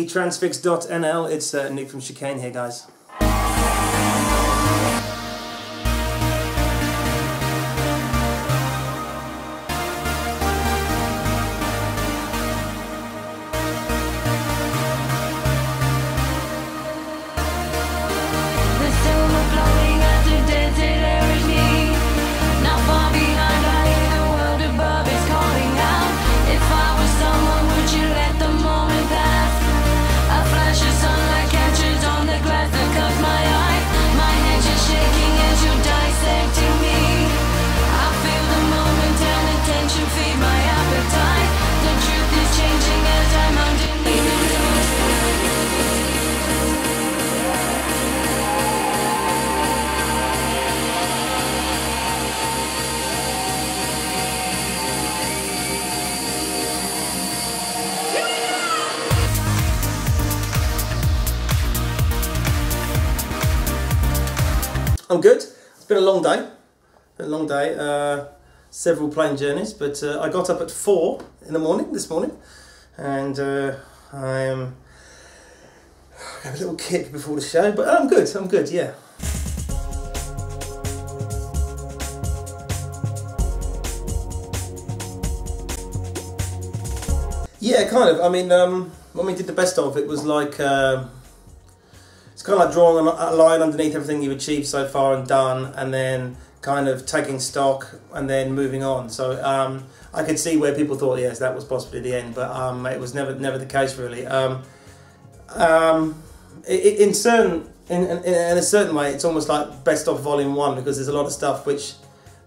transfix.nl. It's Nick from Chicane here, guys. I'm good. It's been a long day. Several plane journeys, but I got up at 4 in the morning this morning, and I have a little kick before the show, but I'm good, yeah. Yeah, kind of. I mean, when we did the best of, it was like it's kind of like drawing a line underneath everything you've achieved so far and done, and then kind of taking stock and then moving on. So I could see where people thought, yes, that was possibly the end, but it was never the case really. In a certain way, it's almost like best of volume 1, because there's a lot of stuff which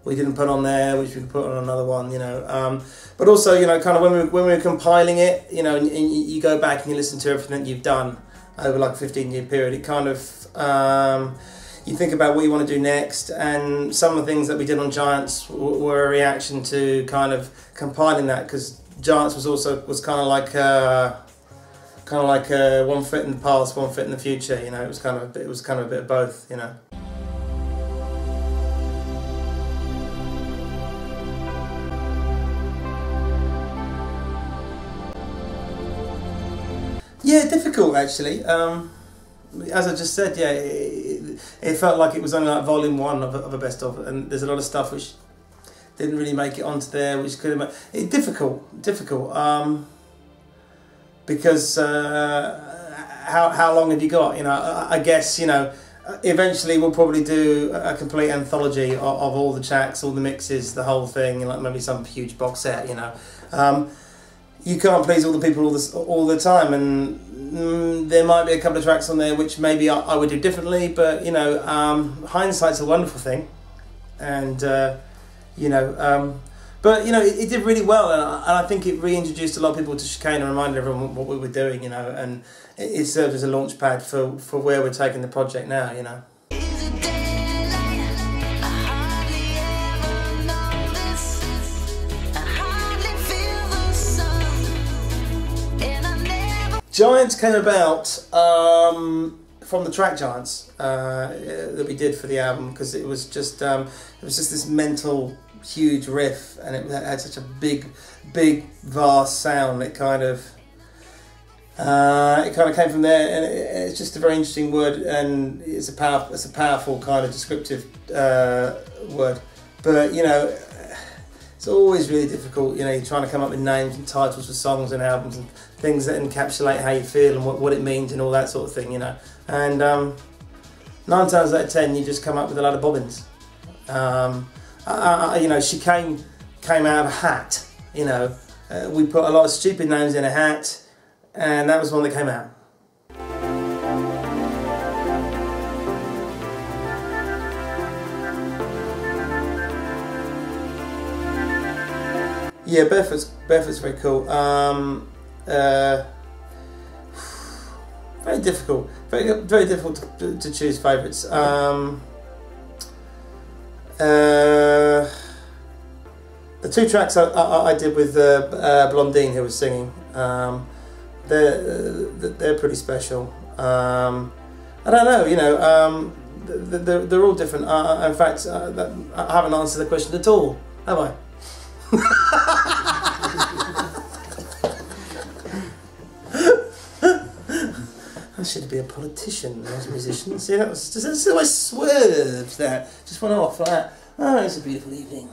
we didn't put on there, which we could put on another one, you know. But also, you know, kind of when we were compiling it, you know, and you go back and you listen to everything that you've done over like a 15-year period, it kind of, you think about what you want to do next, and some of the things that we did on Giants were a reaction to kind of compiling that, because Giants was kind of like one foot in the past, one foot in the future, you know. It was kind of a bit of both, you know. Yeah, difficult actually. As I just said, yeah, it felt like it was only like volume 1 of a best of, and there's a lot of stuff which didn't really make it onto there, which could have made it difficult. Because how long have you got? You know, I guess, you know, eventually we'll probably do a complete anthology of all the tracks, all the mixes, the whole thing, like maybe some huge box set, you know. You can't please all the people all the time, and there might be a couple of tracks on there which maybe I would do differently, but, you know, hindsight's a wonderful thing, and you know, but, you know, it did really well, and I think it reintroduced a lot of people to Chicane and reminded everyone what we were doing, you know, and it served as a launch pad for where we're taking the project now, you know. Giants came about from the track Giants that we did for the album, because it was just this mental huge riff, and it had such a big vast sound. It kind of came from there, and it's just a very interesting word, and it's a powerful kind of descriptive word. But, you know, it's always really difficult, you know, you're trying to come up with names and titles for songs and albums and things that encapsulate how you feel and what it means and all that sort of thing, you know. And 9 times out of 10, you just come up with a lot of bobbins. You know, Chicane came out of a hat, you know. We put a lot of stupid names in a hat, and that was one that came out. Yeah, Barefoot's very cool. Very difficult. Very difficult to choose favourites. The 2 tracks I did with Blondine, who was singing, they're pretty special. I don't know, you know. They're all different. In fact, I haven't answered the question at all, have I? I should be a politician as a musician. See, that was just always swerves that. Just went off like that. Oh, it's a beautiful evening.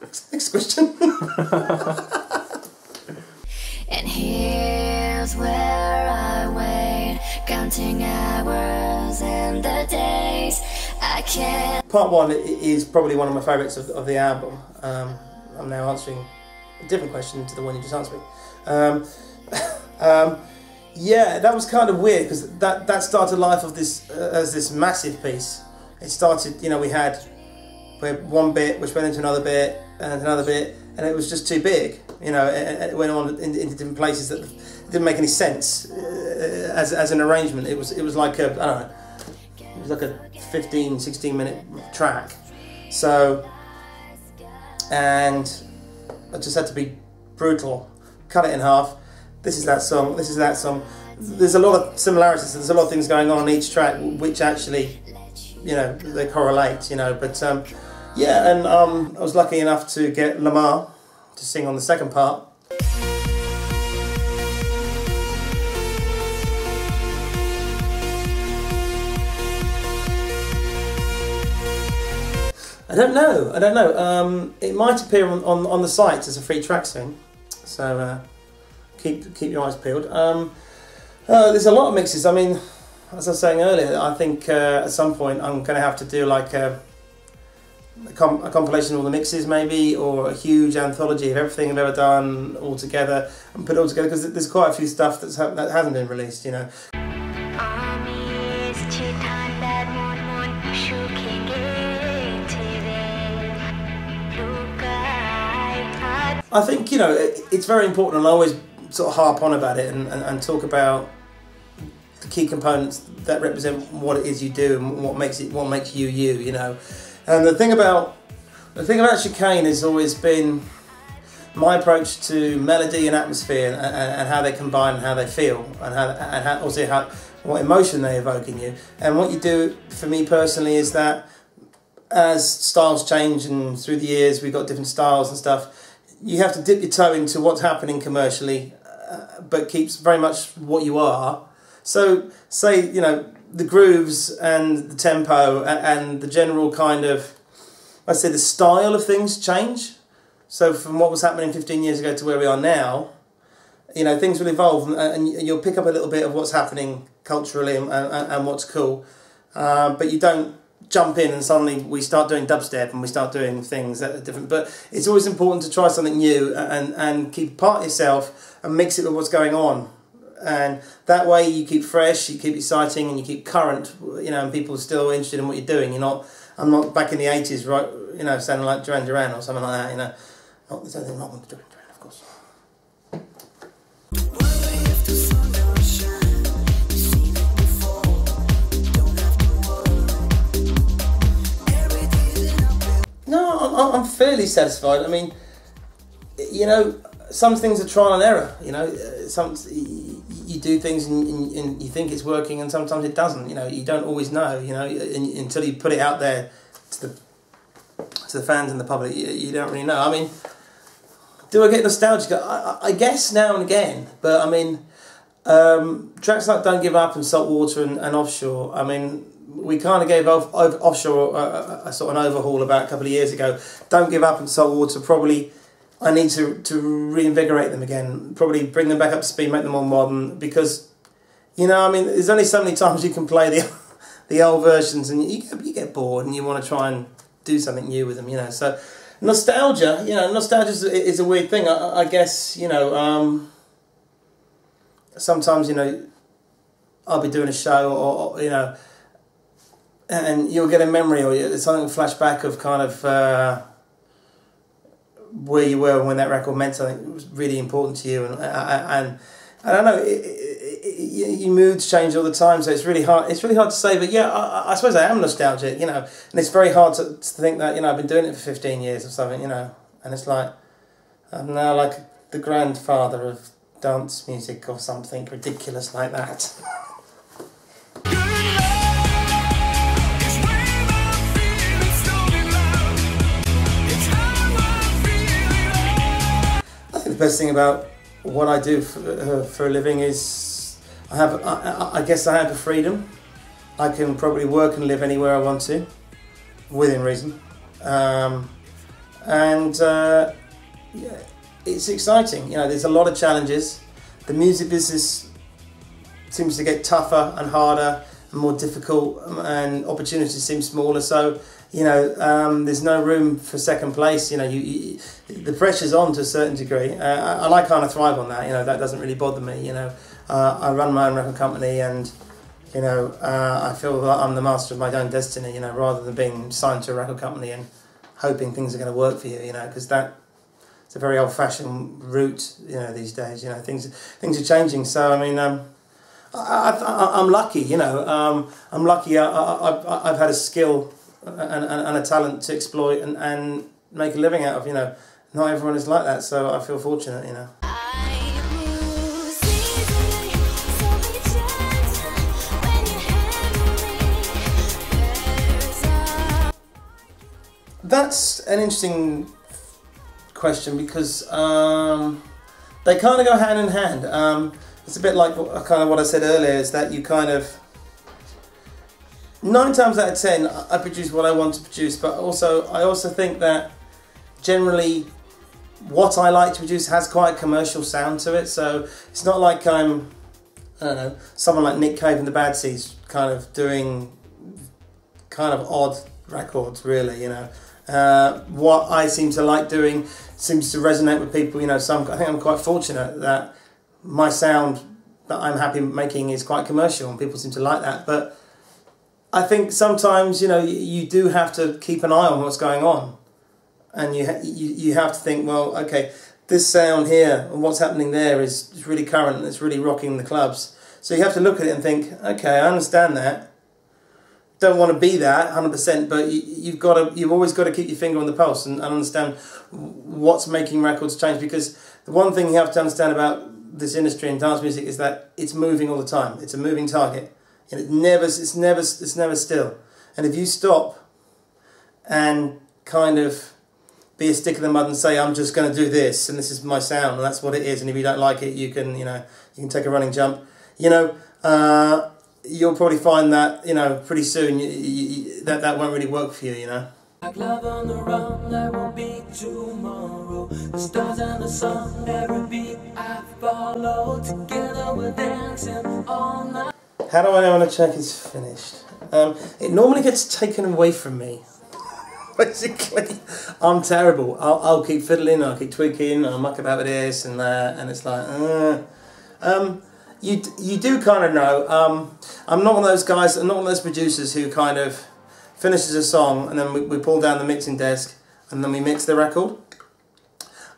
Next question. And here's where I wait, counting hours and the days I can't. Part 1 is probably one of my favourites of the album. I'm now answering a different question to the one you just answered me. Yeah, that was kind of weird because that started life of this as this massive piece. It started, you know, we had one bit which went into another bit and another bit, and it was just too big. You know, it went on into different places that didn't make any sense as an arrangement. It was like a, I don't know, it was like a 15-16 minute track. So, and I just had to be brutal, cut it in half. This is that song, this is that song. There's a lot of similarities, there's a lot of things going on each track which actually, you know, they correlate, you know. But yeah, and I was lucky enough to get Lamar to sing on the second part. I don't know. It might appear on the site as a free track soon, so keep your eyes peeled. There's a lot of mixes. I mean, as I was saying earlier, I think at some point I'm going to have to do like a compilation of all the mixes, maybe, or a huge anthology of everything I've ever done all together and put it all together, because there's quite a few stuff that hasn't been released, you know. I think, you know, it's very important, and I always sort of harp on about it and talk about the key components that represent what it is you do and what makes you, you know. And the thing about Chicane has always been my approach to melody and atmosphere and how they combine and how they feel and what emotion they evoke in you. And what you do for me personally is that as styles change and through the years we've got different styles and stuff, you have to dip your toe into what's happening commercially, but keeps very much what you are. So say, you know, the grooves and the tempo and the general kind of, let's say, the style of things change. So from what was happening 15 years ago to where we are now, you know, things will evolve, and you'll pick up a little bit of what's happening culturally and what's cool, but you don't jump in and suddenly we start doing dubstep and we start doing things that are different. But it's always important to try something new and keep part of yourself and mix it with what's going on. And that way you keep fresh, you keep exciting, and you keep current, you know, and people are still interested in what you're doing. I'm not back in the 80s, right, you know, sounding like Duran Duran or something like that, you know. There's anything wrong with Duran Duran, of course. No, I'm fairly satisfied. I mean, you know, some things are trial and error, you know. You do things and you think it's working, and sometimes it doesn't, you know. You don't always know, you know, until you put it out there to the fans and the public. You don't really know. I mean, do I get nostalgic? I guess now and again, but I mean, tracks like Don't Give Up and Saltwater and Offshore, I mean, we kind of gave Offshore a sort of an overhaul about a couple of years ago. Don't Give Up and Saltwater, probably I need to reinvigorate them again, probably bring them back up to speed, make them more modern, because, you know, I mean, there's only so many times you can play the old versions and you get bored and you want to try and do something new with them, you know. So nostalgia, you know, nostalgia is a weird thing. I guess, you know, sometimes, you know, I'll be doing a show or you know, and you'll get a memory or something flashback of kind of where you were when that record meant something. It was really important to you, and I don't know, your moods change all the time, so it's really hard to say. But yeah, I suppose I am nostalgic, you know, and it's very hard to think that, you know, I've been doing it for 15 years or something, you know, and it's like I'm now like the grandfather of dance music or something ridiculous like that. The best thing about what I do for a living is I guess I have the freedom. I can probably work and live anywhere I want to, within reason. Yeah, it's exciting. You know, there's a lot of challenges. The music business seems to get tougher and harder and more difficult, and opportunities seem smaller. So, you know, there's no room for second place. You know, the pressure's on to a certain degree. I kind of thrive on that. You know, that doesn't really bother me. You know, I run my own record company, and you know, I feel that I'm the master of my own destiny. You know, rather than being signed to a record company and hoping things are going to work for you. You know, because it's a very old-fashioned route. You know, these days. You know, things are changing. So I mean, I'm lucky. You know, I'm lucky. I've had a skill and a talent to exploit and make a living out of. You know, not everyone is like that, so I feel fortunate. You know. That's an interesting question because they kind of go hand in hand. It's a bit like kind of what I said earlier, is that you kind of 9 times out of 10 I produce what I want to produce, but I also think that generally what I like to produce has quite a commercial sound to it. So it's not like I don't know, someone like Nick Cave and the Bad Seeds kind of doing kind of odd records, really. You know, what I seem to like doing seems to resonate with people. You know, I think I'm quite fortunate that my sound that I'm happy making is quite commercial, and people seem to like that. But I think sometimes, you know, you do have to keep an eye on what's going on, and you have to think, well, okay, this sound here and what's happening there is really current and it's really rocking the clubs. So you have to look at it and think, okay, I understand that. Don't want to be that 100%, but you've always got to keep your finger on the pulse and understand what's making records change. Because the one thing you have to understand about this industry and dance music is that it's moving all the time. It's a moving target, and it's never still. And if you stop and kind of be a stick in the mud and say, I'm just going to do this and this is my sound and that's what it is, and if you don't like it, you can take a running jump. You know, you'll probably find that, you know, pretty soon that won't really work for you, you know. Like love on the run, there won't be tomorrow. The stars and the sun, every beat I follow. Together we're dancing all night. How do I know when a track is finished? It normally gets taken away from me. Basically, I'm terrible. I'll keep fiddling, I'll keep tweaking, I'll muck about with this and that, and it's like, You do kind of know. I'm not one of those guys, I'm not one of those producers who kind of finishes a song and then we pull down the mixing desk and then we mix the record.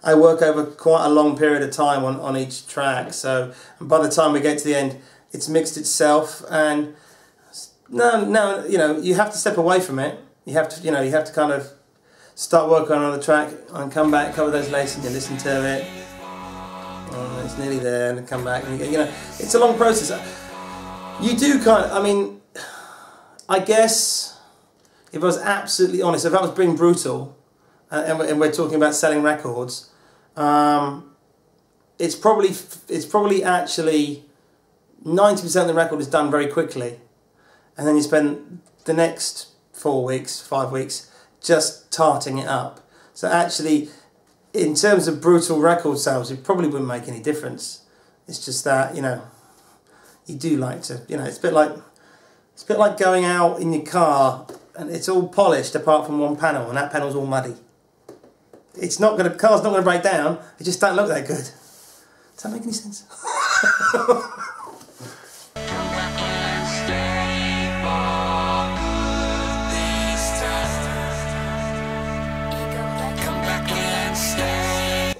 I work over quite a long period of time on each track, so by the time we get to the end, it's mixed itself. And no, you know, you have to step away from it. You have to kind of start working on the track and come back a couple of days later and you listen to it. Oh, it's nearly there, and come back, and you know, it's a long process. You do kind of, I mean, I guess if I was absolutely honest, if I was being brutal, and we're talking about selling records, it's probably actually 90% of the record is done very quickly, and then you spend the next 4 weeks, 5 weeks just tarting it up. So actually, in terms of brutal record sales, it probably wouldn't make any difference. It's just that, you know, you do like to, you know, it's a bit like going out in your car and it's all polished apart from one panel, and that panel's all muddy. Car's not gonna break down. It just don't look that good. Does that make any sense?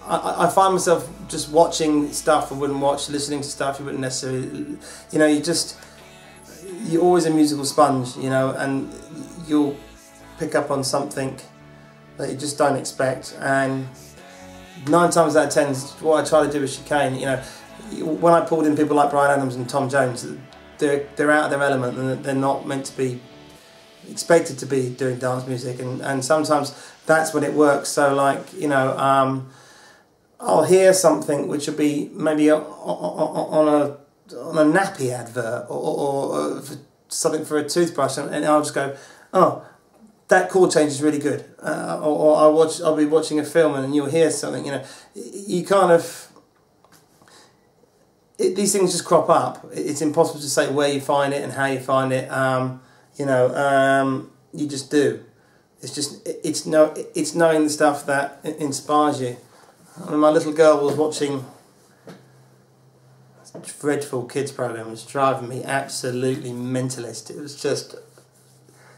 I find myself just watching stuff I wouldn't watch, listening to stuff you wouldn't necessarily, you know, you're always a musical sponge, you know, and you'll pick up on something that you just don't expect, and 9 times out of 10 what I try to do is chicane. You know, when I pulled in people like Bryan Adams and Tom Jones, they're out of their element and they're not meant to be expected to be doing dance music, and sometimes that's when it works. So like, you know, I'll hear something which will be maybe on a on a nappy advert or for something for a toothbrush, and I'll just go, oh, that chord change is really good, or I'll be watching a film and you'll hear something. You know, you kind of these things just crop up. It's impossible to say where you find it and how you find it. You know, you just do. It's knowing the stuff that inspires you. I mean, my little girl was watching a dreadful kids program. It was driving me absolutely mentalist. It was just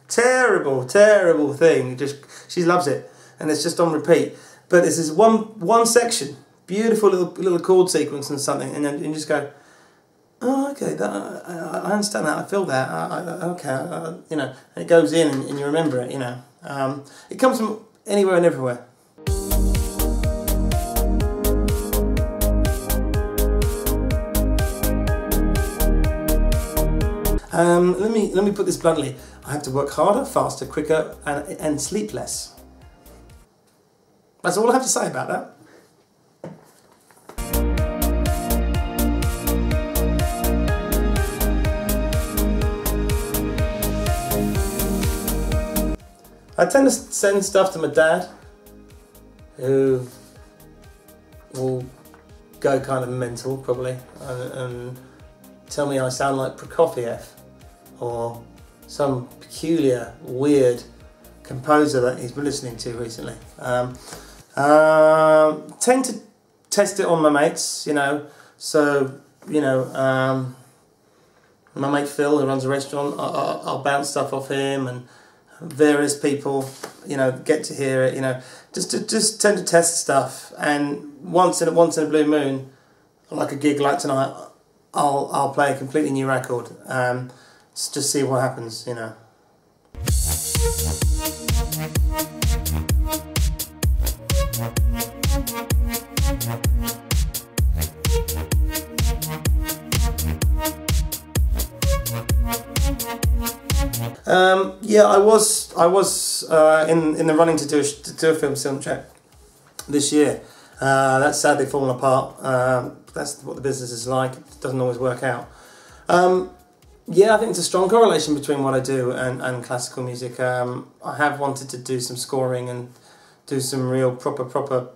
terrible thing. She loves it, and it's just on repeat. But it's this one section, beautiful little chord sequence and something, and then you just go, oh, okay, I understand that. I feel that. Okay, you know, and it goes in, and you remember it. You know, it comes from anywhere and everywhere. Let me put this bluntly. I have to work harder, faster, quicker, and sleep less. That's all I have to say about that. I tend to send stuff to my dad, who will go kind of mental probably, and tell me I sound like Prokofiev, or some peculiar, weird composer that he's been listening to recently. Tend to test it on my mates, you know. So, you know, my mate Phil, who runs a restaurant, I'll bounce stuff off him, and various people, you know, get to hear it, you know. Just tend to test stuff, and once in a blue moon, like a gig like tonight, I'll play a completely new record. Just see what happens, you know. Yeah, I was in the running to do a film soundtrack this year. That's sadly fallen apart. That's what the business is like. It doesn't always work out. Yeah, I think there's a strong correlation between what I do and classical music. I have wanted to do some scoring and do some real proper,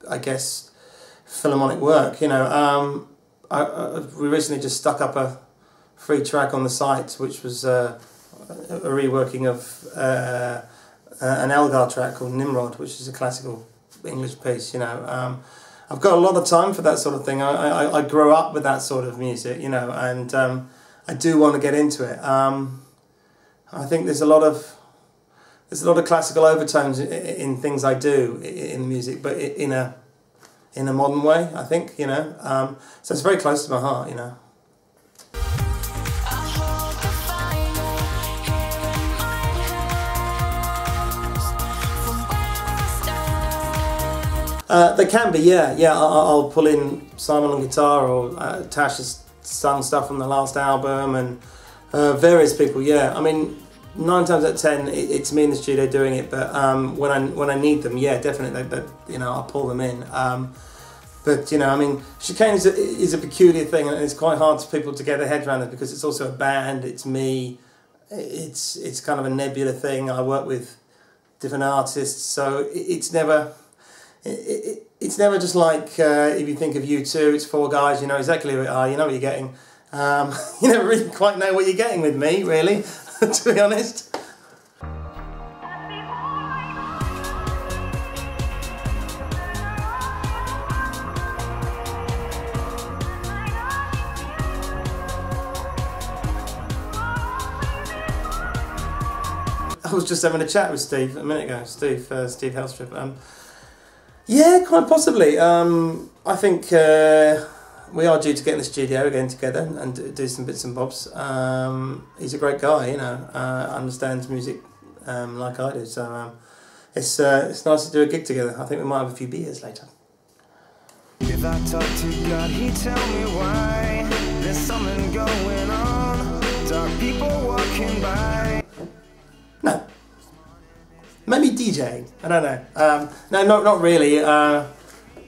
I guess, philharmonic work. You know, we recently just stuck up a free track on the site, which was a reworking of an Elgar track called Nimrod, which is a classical English piece. You know, I've got a lot of time for that sort of thing. I grew up with that sort of music, you know, and I do want to get into it. I think there's a lot of classical overtones in things I do in music, but in a modern way, I think, you know. So it's very close to my heart, you know. They can be, yeah. I'll pull in Simon on guitar, or Tash has sung stuff from the last album, and various people, yeah. I mean, 9 times out of 10, it's me in the studio doing it, but when I need them, yeah, definitely, you know, I'll pull them in. But, you know, I mean, chicane is a peculiar thing, and it's quite hard for people to get their heads around it, because it's also a band, it's me, it's kind of a nebula thing. I work with different artists, so it's never just like if you think of U2, it's 4 guys, you know exactly what you know what you're getting. You never really quite know what you're getting with me, really, to be honest. I was just having a chat with Steve a minute ago, Steve Helstrip. Yeah, quite possibly. I think we are due to get in the studio again together and do some bits and bobs. He's a great guy, you know, understands music like I do, so it's nice to do a gig together. I think we might have a few beers later. If I talk to God, he'd tell me why. There's something going on. Dark people walking by. No. Maybe DJing. I don't know. No, not really.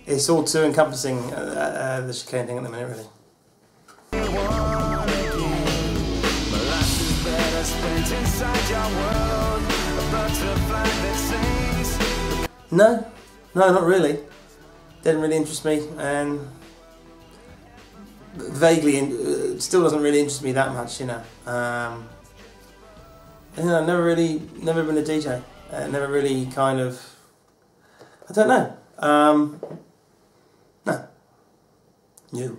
It's all too encompassing, the chicane thing at the minute, really. one again. My life is better spent inside your world. A butterfly that sings. No, not really. Didn't really interest me, and vaguely, still doesn't really interest me that much, you know. Never been a DJ. Never really kind of, I don't know. No. New.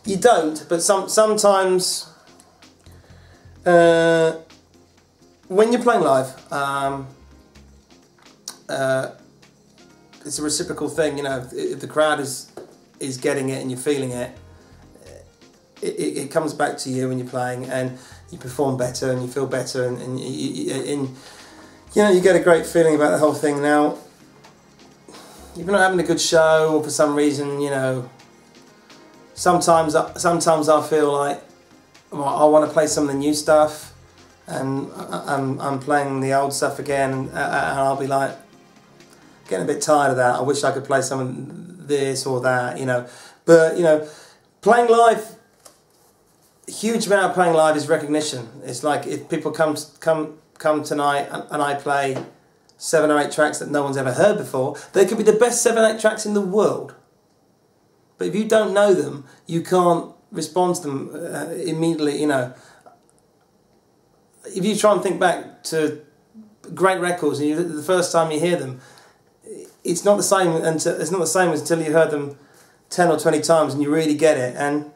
You don't, but sometimes when you're playing live, it's a reciprocal thing, you know. If the crowd is getting it and you're feeling it, it comes back to you when you're playing, and you perform better and you feel better, and you know, you get a great feeling about the whole thing. Now, if you're not having a good show, or for some reason, you know, sometimes I feel like, well, I want to play some of the new stuff, and I'm playing the old stuff again, and I'll be like, getting a bit tired of that. I wish I could play some of this or that, you know. But, you know, playing live, a huge amount of playing live is recognition. It's like if people come tonight and I play 7 or 8 tracks that no one's ever heard before, they could be the best 7 or 8 tracks in the world. But if you don't know them, you can't respond to them immediately, you know. If you try and think back to great records, and the first time you hear them, it's not the same until you heard them 10 or 20 times and you really get it. And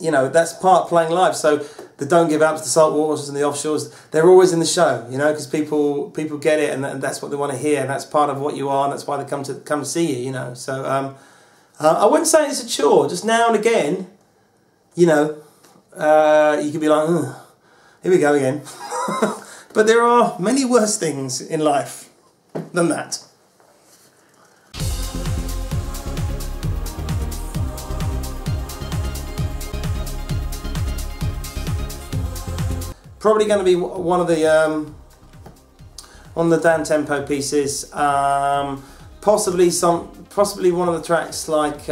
you know, that's part of playing live. So the Don't Give Ups, the Saltwaters and the Offshores, they're always in the show, you know, because people get it, and that's what they want to hear, and that's part of what you are, and that's why they come to see you, you know. So I wouldn't say it's a chore. Just now and again, you know, you could be like, here we go again. But there are many worse things in life than that. Probably going to be one of the down tempo pieces. Possibly one of the tracks like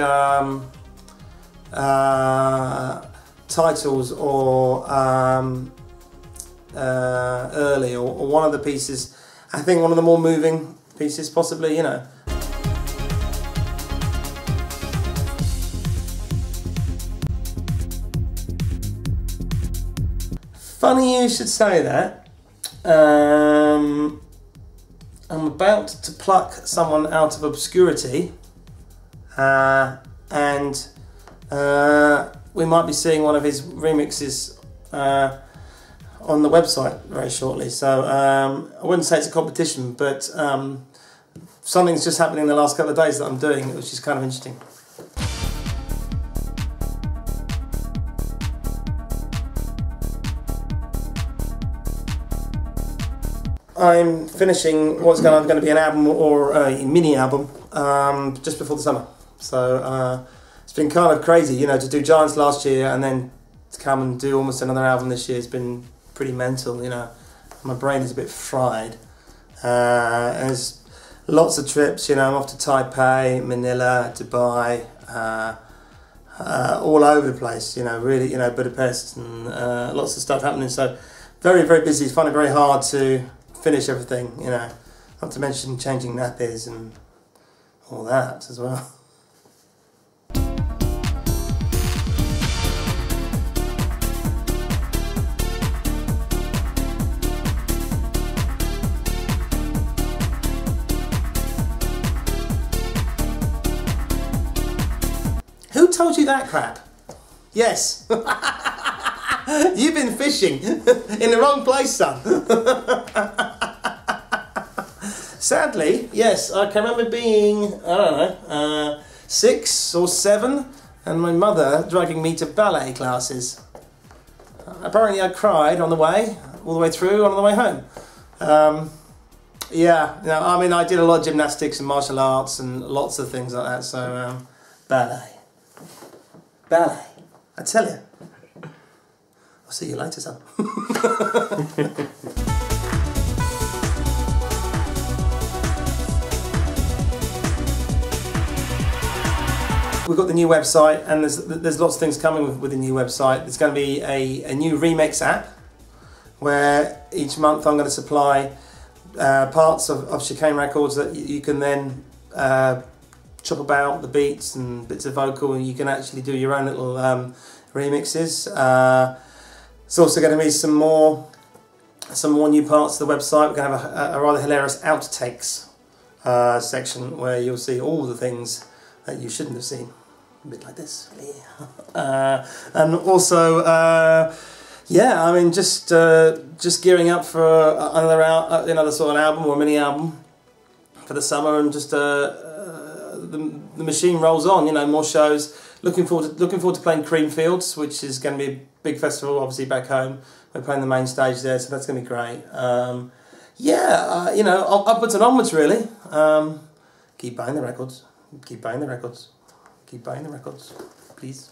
Titles or Early, or one of the pieces. I think one of the more moving pieces, possibly, you know. Funny you should say that. I'm about to pluck someone out of obscurity, and we might be seeing one of his remixes on the website very shortly. So I wouldn't say it's a competition, but something's just happening in the last couple of days that I'm doing, which is kind of interesting. I'm finishing what's going to be an album or a mini album just before the summer. So it's been kind of crazy, you know, to do Giants last year and then to come and do almost another album this year has been pretty mental, you know. My brain is a bit fried. There's lots of trips, you know. I'm off to Taipei, Manila, Dubai, all over the place, you know, really, you know, Budapest, and lots of stuff happening. So very, very busy. It's finding it very hard to finish everything, you know, not to mention changing nappies and all that as well. Who told you that crap? Yes. You've been fishing in the wrong place, son. Sadly, yes, I can remember being, I don't know, 6 or 7, and my mother dragging me to ballet classes. Apparently I cried on the way, all the way through, on the way home. Yeah, you know, I mean, I did a lot of gymnastics and martial arts and lots of things like that, so ballet. Ballet, I tell you. I'll see you later, son. We've got the new website, and there's lots of things coming with the new website. There's going to be a new remix app, where each month I'm going to supply parts of Chicane Records that you can then chop about the beats and bits of vocal, and you can actually do your own little remixes. There's also going to be some more new parts of the website. We're going to have a rather hilarious outtakes section where you'll see all the things that you shouldn't have seen. A bit like this. And also, yeah, I mean, just gearing up for another sort of album or a mini album for the summer, and just the machine rolls on. You know, more shows. Looking forward to playing Creamfields, which is going to be a big festival, obviously back home. We're playing the main stage there, so that's going to be great. Yeah, you know, upwards and onwards, really. Keep buying the records. Keep buying the records. Keep buying the records, please.